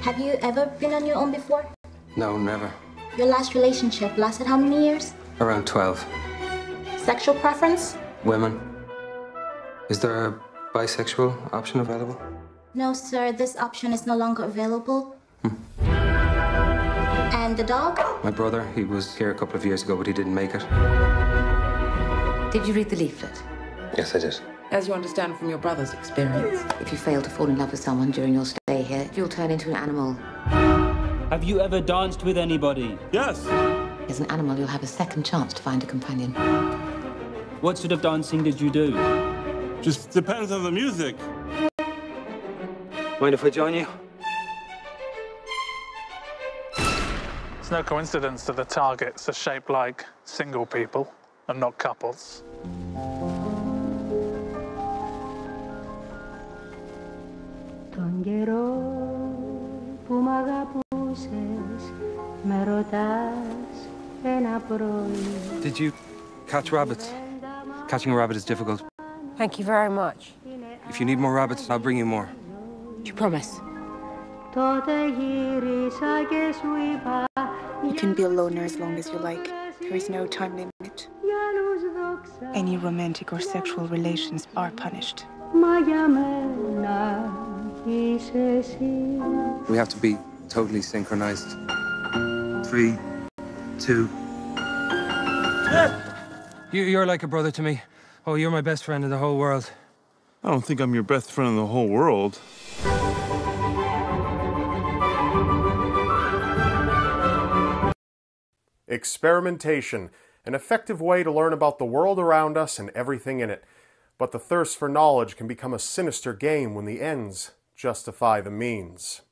Have you ever been on your own before? No, never. Your last relationship lasted how many years? Around 12. Sexual preference? Women. Is there a bisexual option available? No, sir, this option is no longer available. And the dog? My brother, he was here a couple of years ago, but he didn't make it. Did you read the leaflet? Yes, I did. As you understand from your brother's experience, if you fail to fall in love with someone during your stay here, you'll turn into an animal. Have you ever danced with anybody? Yes. As an animal, you'll have a second chance to find a companion. What sort of dancing did you do? Just depends on the music. Mind if I join you? It's no coincidence that the targets are shaped like single people and not couples. Did you catch rabbits? Catching a rabbit is difficult. Thank you very much. If you need more rabbits, I'll bring you more. You promise? You can be a loner as long as you like. There is no time limit. Any romantic or sexual relations are punished. We have to be totally synchronized. 3, 2. You're like a brother to me. Oh, you're my best friend in the whole world. I don't think I'm your best friend in the whole world. Experimentation, an effective way to learn about the world around us and everything in it. But the thirst for knowledge can become a sinister game when the ends justify the means.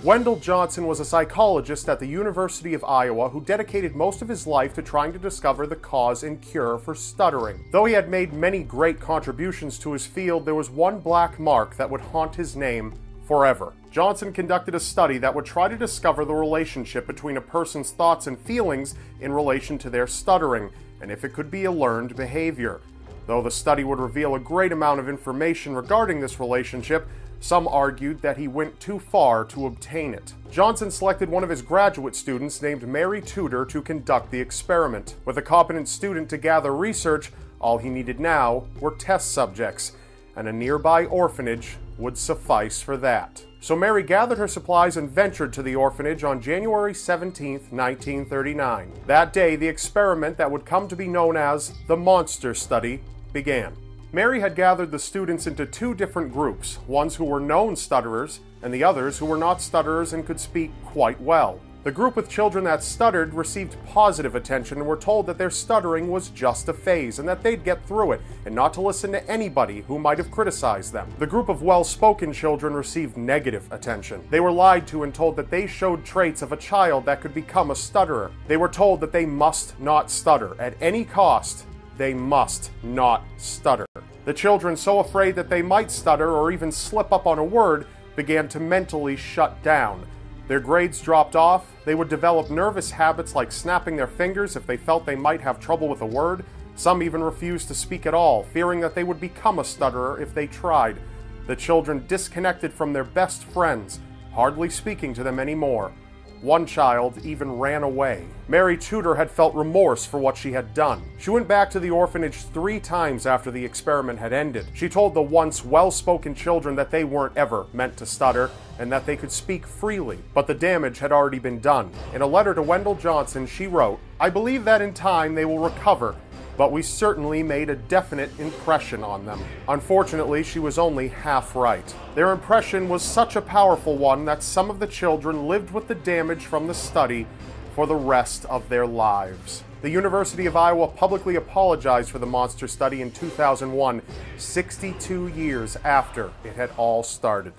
Wendell Johnson was a psychologist at the University of Iowa who dedicated most of his life to trying to discover the cause and cure for stuttering. Though he had made many great contributions to his field, there was one black mark that would haunt his name forever. Johnson conducted a study that would try to discover the relationship between a person's thoughts and feelings in relation to their stuttering, and if it could be a learned behavior. Though the study would reveal a great amount of information regarding this relationship, some argued that he went too far to obtain it. Johnson selected one of his graduate students named Mary Tudor to conduct the experiment. With a competent student to gather research, all he needed now were test subjects, and a nearby orphanage would suffice for that. So Mary gathered her supplies and ventured to the orphanage on January 17, 1939. That day, the experiment that would come to be known as the Monster Study began. Mary had gathered the students into two different groups, ones who were known stutterers and the others who were not stutterers and could speak quite well. The group with children that stuttered received positive attention and were told that their stuttering was just a phase and that they'd get through it and not to listen to anybody who might have criticized them. The group of well-spoken children received negative attention. They were lied to and told that they showed traits of a child that could become a stutterer. They were told that they must not stutter. At any cost, they must not stutter. The children, so afraid that they might stutter or even slip up on a word, began to mentally shut down. Their grades dropped off. They would develop nervous habits like snapping their fingers if they felt they might have trouble with a word. Some even refused to speak at all, fearing that they would become a stutterer if they tried. The children disconnected from their best friends, hardly speaking to them anymore. One child even ran away. Mary Tudor had felt remorse for what she had done. She went back to the orphanage 3 times after the experiment had ended. She told the once well-spoken children that they weren't ever meant to stutter and that they could speak freely, but the damage had already been done. In a letter to Wendell Johnson, she wrote, "I believe that in time they will recover, but we certainly made a definite impression on them." Unfortunately, she was only half right. Their impression was such a powerful one that some of the children lived with the damage from the study for the rest of their lives. The University of Iowa publicly apologized for the Monster Study in 2001, 62 years after it had all started.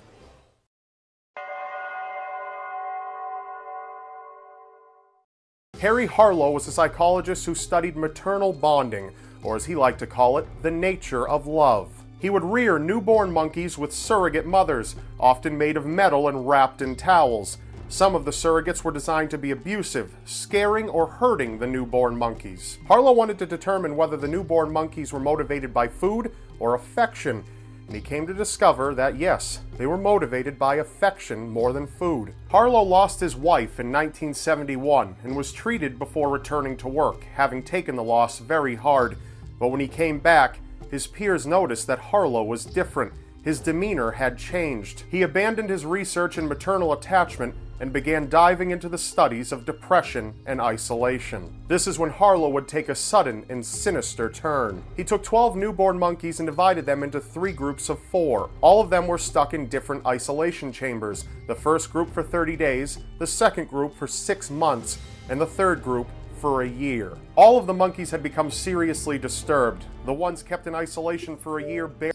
Harry Harlow was a psychologist who studied maternal bonding, or as he liked to call it, the nature of love. He would rear newborn monkeys with surrogate mothers, often made of metal and wrapped in towels. Some of the surrogates were designed to be abusive, scaring or hurting the newborn monkeys. Harlow wanted to determine whether the newborn monkeys were motivated by food or affection, and he came to discover that yes, they were motivated by affection more than food. Harlow lost his wife in 1971 and was treated before returning to work, having taken the loss very hard. But when he came back, his peers noticed that Harlow was different. His demeanor had changed. He abandoned his research in maternal attachment and began diving into the studies of depression and isolation. This is when Harlow would take a sudden and sinister turn. He took 12 newborn monkeys and divided them into 3 groups of 4. All of them were stuck in different isolation chambers. The first group for 30 days, the second group for 6 months, and the third group for a year. All of the monkeys had become seriously disturbed. The ones kept in isolation for a year barely